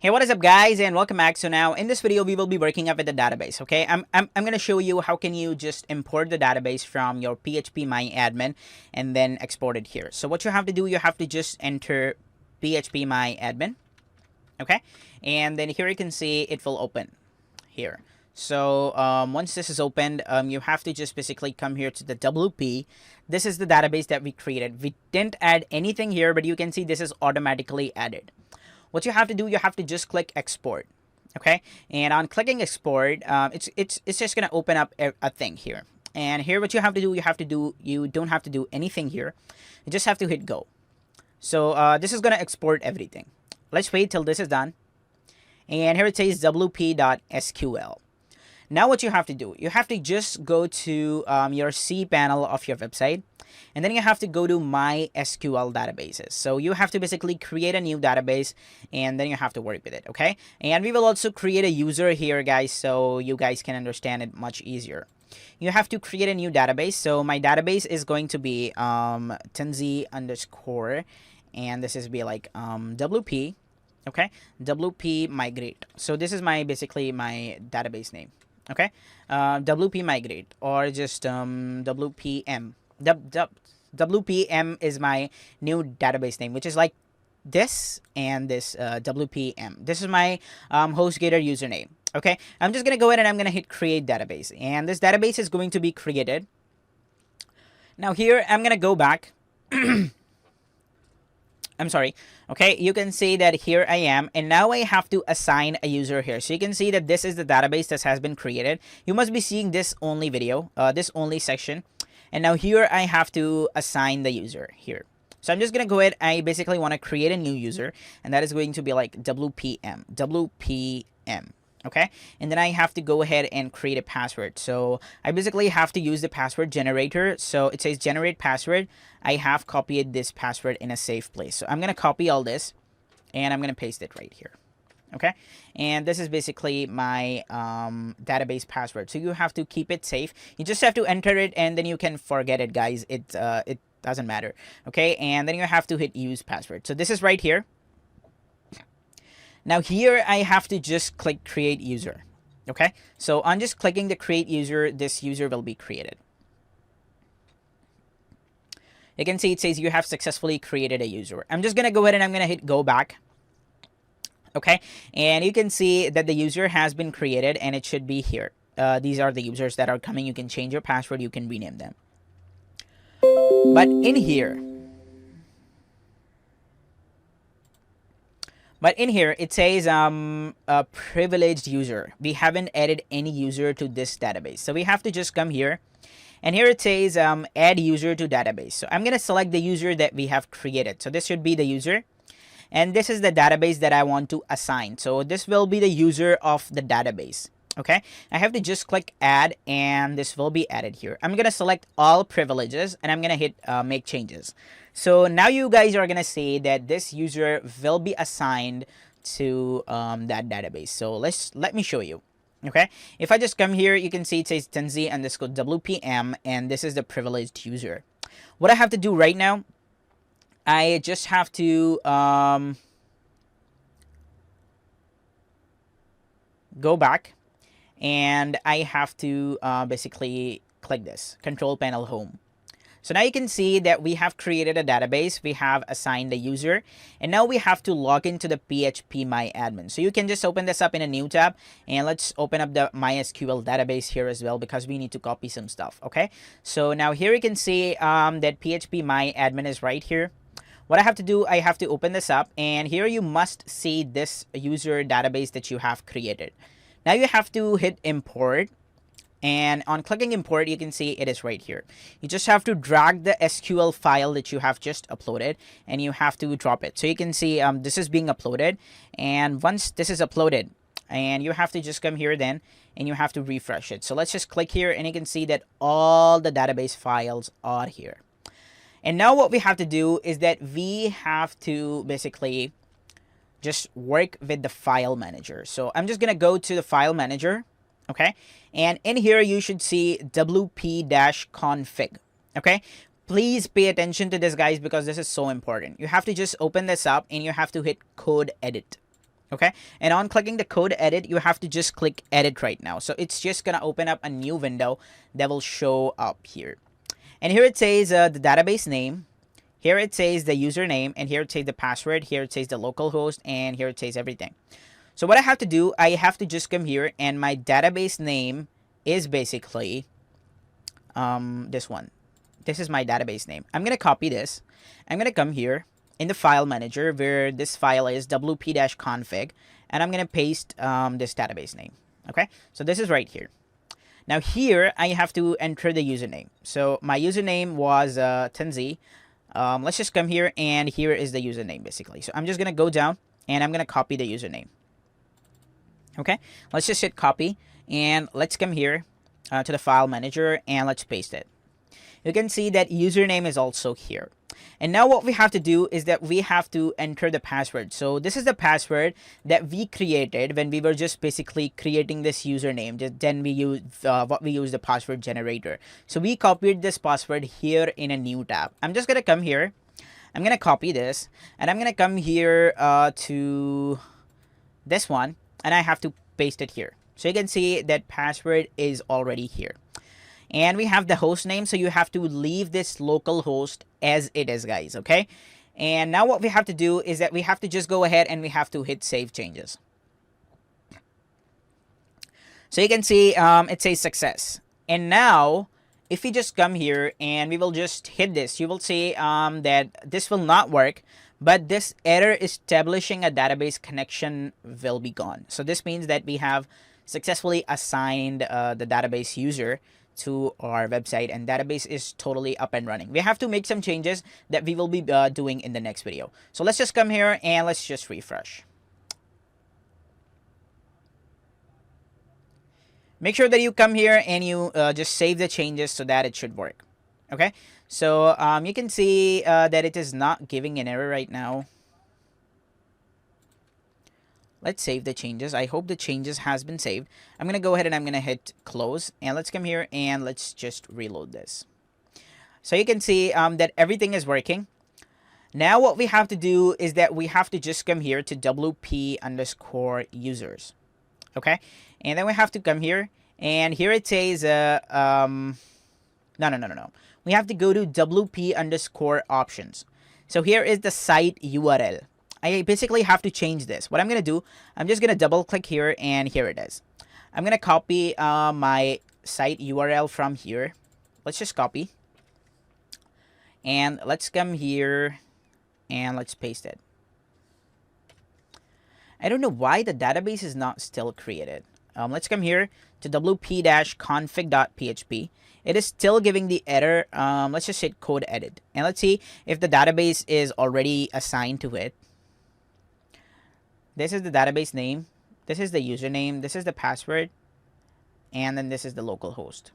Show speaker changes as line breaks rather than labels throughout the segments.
Hey, what is up, guys, and welcome back. So now in this video we will be working up with the database. Okay, I'm going to show you how can you just import the database from your PHP my admin and then export it here. So what you have to do, you have to just enter PHP my admin. Okay, and then here you can see it will open here. So once this is opened, you have to just basically come here to the WP. This is the database that we created. We didn't add anything here, but you can see this is automatically added. What you have to do, you have to just click export. Okay, and on clicking export, it's just gonna open up a thing here. And here what you have to do, you don't have to do anything here. You just have to hit go. So this is gonna export everything. Let's wait till this is done. And here it says wp.sql. Now what you have to do, you have to just go to your cPanel of your website, and then you have to go to MySQL databases. So you have to basically create a new database, and then you have to work with it, okay? And we will also create a user here, guys, so you guys can understand it much easier. You have to create a new database. So my database is going to be tenzi underscore, and this is be like WP, okay? WP migrate. So this is basically my database name. Okay, WP migrate, or just WPM. WPM is my new database name, which is like this and this WPM. This is my HostGator username. Okay, I'm just gonna go ahead and I'm gonna hit create database, and this database is going to be created. Now here I'm gonna go back. I'm sorry. Okay, you can see that here I am, and now I have to assign a user here. So you can see that this is the database that has been created. You must be seeing this only video, this only section. And now here I have to assign the user here. So I'm just going to go ahead. I basically want to create a new user, and that is going to be like WPM. Okay, and then I have to go ahead and create a password. So I basically have to use the password generator. So it says generate password. I have copied this password in a safe place. So I'm going to copy all this, and I'm going to paste it right here. Okay, and this is basically my database password. So you have to keep it safe. You just have to enter it, and then you can forget it, guys. It doesn't matter. Okay, and then you have to hit use password. So this is right here. Now here I have to just click create user. Okay, so on just clicking the create user, this user will be created. You can see it says you have successfully created a user. I'm just gonna go ahead and I'm gonna hit go back. Okay, and you can see that the user has been created, and it should be here. These are the users that are coming. You can change your password, you can rename them. But in here, it says a privileged user. We haven't added any user to this database. So we have to just come here. And here it says add user to database. So I'm going to select the user that we have created. So this should be the user. And this is the database that I want to assign. So this will be the user of the database. Okay, I have to just click add, and this will be added here. I'm going to select all privileges, and I'm going to hit make changes. So now you guys are going to see that this user will be assigned to that database. So let me show you. Okay, if I just come here, you can see it says tenzi underscore WPM, and this is the privileged user. What I have to do right now, I just have to go back. And I have to basically click this control panel home. So now you can see that we have created a database, we have assigned a user, and now we have to log into the PHP my admin. So you can just open this up in a new tab, and let's open up the MySQL database here as well, because we need to copy some stuff. Okay, so now here you can see that PHP my admin is right here. What I have to do, I have to open this up, and here you must see this user database that you have created. Now you have to hit import, and on clicking import, you can see it is right here. You just have to drag the SQL file that you have just uploaded, and you have to drop it. So you can see this is being uploaded, and once this is uploaded, and you have to just come here then, and you have to refresh it. So let's just click here, and you can see that all the database files are here. And now what we have to do is that we have to basically just work with the file manager. So I'm just gonna go to the file manager. Okay, and in here you should see wp-config. Okay, please pay attention to this, guys, because this is so important. You have to just open this up, and you have to hit code edit. Okay, and on clicking the code edit, you have to just click edit right now. So it's just gonna open up a new window that will show up here. And here it says the database name. Here it says the username, and here it says the password. Here it says the localhost, and here it says everything. So what I have to do, I have to just come here, and my database name is basically this one. This is my database name. I'm gonna copy this. I'm gonna come here in the file manager where this file is wp-config, and I'm gonna paste this database name. Okay, so this is right here. Now here I have to enter the username. So my username was Tenzi. Let's just come here, and here is the username basically. So I'm just gonna go down, and I'm gonna copy the username. Okay, let's just hit copy, and let's come here to the file manager, and let's paste it. You can see that username is also here. And now what we have to do is that we have to enter the password. So this is the password that we created when we were just basically creating this username. Then we use the password generator. So we copied this password here in a new tab. I'm just gonna come here. I'm gonna copy this, and I'm gonna come here to this one, and I have to paste it here. So you can see that password is already here. And we have the host name, so you have to leave this local host as it is, guys, okay? And now what we have to do is that we have to just go ahead and we have to hit save changes. So you can see it says success. And now if we just come here and we will just hit this, you will see that this will not work, but this error establishing a database connection will be gone. So this means that we have successfully assigned the database user to our website, and database is totally up and running. We have to make some changes that we will be doing in the next video. So let's just come here and let's just refresh. Make sure that you come here and you just save the changes so that it should work. Okay, so you can see that it is not giving an error right now. Let's save the changes. I hope the changes has been saved. I'm gonna go ahead and I'm gonna hit close, and let's come here and let's just reload this. So you can see that everything is working. Now what we have to do is that we have to just come here to wp_users. Okay, and then we have to come here, and here it says no. We have to go to wp_options. So here is the site URL. I basically have to change this. What I'm going to do, I'm just going to double click here, and here it is. I'm going to copy my site URL from here. Let's just copy. And let's come here and let's paste it. I don't know why the database is not still created. Let's come here to wp-config.php. It is still giving the error. Let's just hit code edit. And let's see if the database is already assigned to it. This is the database name. This is the username. This is the password. And then this is the local host.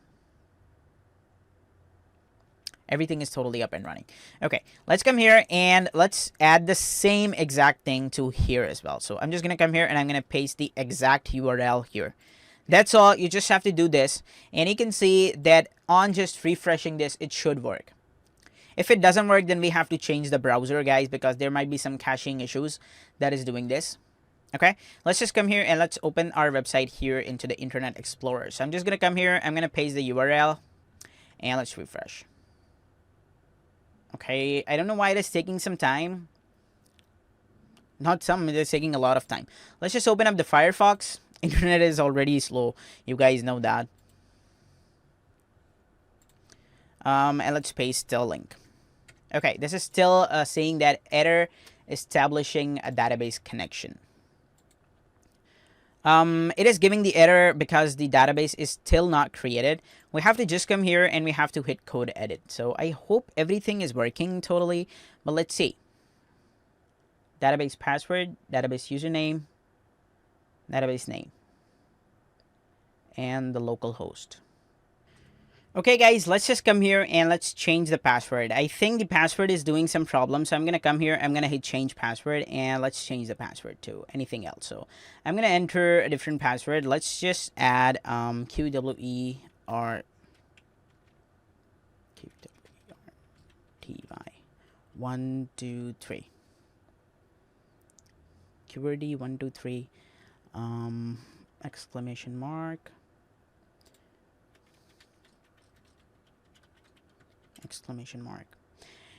Everything is totally up and running. Okay, let's come here and let's add the same exact thing to here as well. So I'm just going to come here and I'm going to paste the exact URL here. That's all. You just have to do this. And you can see that on just refreshing this, it should work. If it doesn't work, then we have to change the browser, guys, because there might be some caching issues that is doing this. Okay, let's just come here and let's open our website here into the Internet Explorer. So I'm just going to come here. I'm going to paste the URL and let's refresh. Okay, I don't know why it is taking some time. Not some, it is taking a lot of time. Let's just open up the Firefox. Internet is already slow. You guys know that. And let's paste the link. Okay, this is still saying that error establishing a database connection. It is giving the error because the database is still not created. We have to just come here and we have to hit code edit. So I hope everything is working totally, but let's see. Database password, database username, database name, and the local host. Okay, guys, let's just come here and let's change the password. I think the password is doing some problems. So I'm going to come here. I'm going to hit change password and let's change the password to anything else. So I'm going to enter a different password. Let's just add QWERTY 1 2 3. security 123 exclamation mark exclamation mark.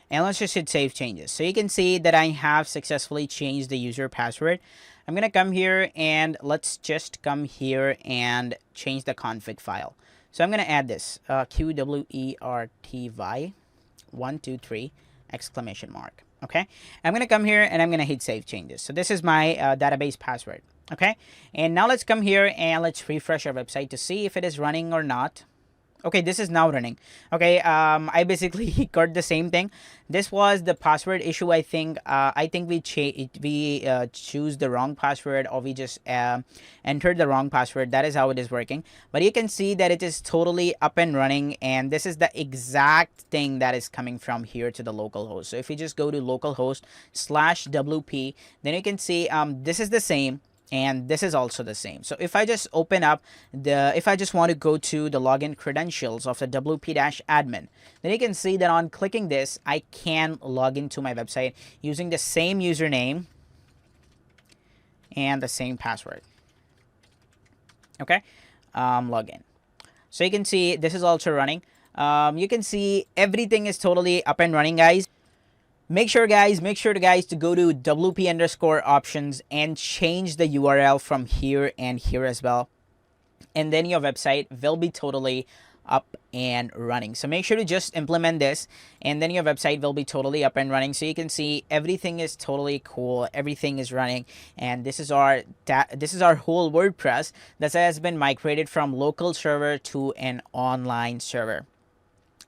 And let's just hit save changes. So you can see that I have successfully changed the user password. I'm gonna come here and let's just come here and change the config file. So I'm gonna add this QWERTY 123 exclamation mark. Okay, I'm gonna come here and I'm gonna hit save changes. So this is my database password. Okay, and now let's come here and let's refresh our website to see if it is running or not. Okay, this is now running. Okay, I basically got the same thing. This was the password issue. I think we choose the wrong password, or we just entered the wrong password. That is how it is working. But you can see that it is totally up and running, and this is the exact thing that is coming from here to the localhost. So if you just go to localhost/WP, then you can see this is the same. And this is also the same. So if I just open up if I just want to go to the login credentials of the WP-admin, then you can see that on clicking this, I can log into my website using the same username and the same password. Okay, login. So you can see this is also running. You can see everything is totally up and running, guys. Make sure to go to WP_options and change the URL from here and here as well. And then your website will be totally up and running. So make sure to just implement this, and then your website will be totally up and running. So you can see everything is totally cool. Everything is running. And this is our whole WordPress that has been migrated from local server to an online server.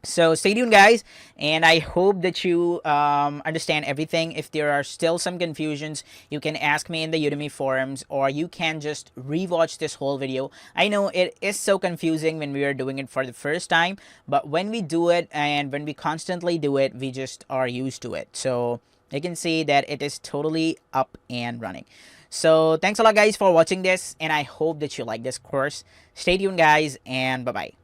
So stay tuned, guys, and I hope that you understand everything. If there are still some confusions, you can ask me in the Udemy forums, or you can just rewatch this whole video. I know it is so confusing when we are doing it for the first time, but when we do it and when we constantly do it, we just are used to it. So you can see that it is totally up and running. So thanks a lot, guys, for watching this, and I hope that you like this course. Stay tuned, guys, and bye-bye.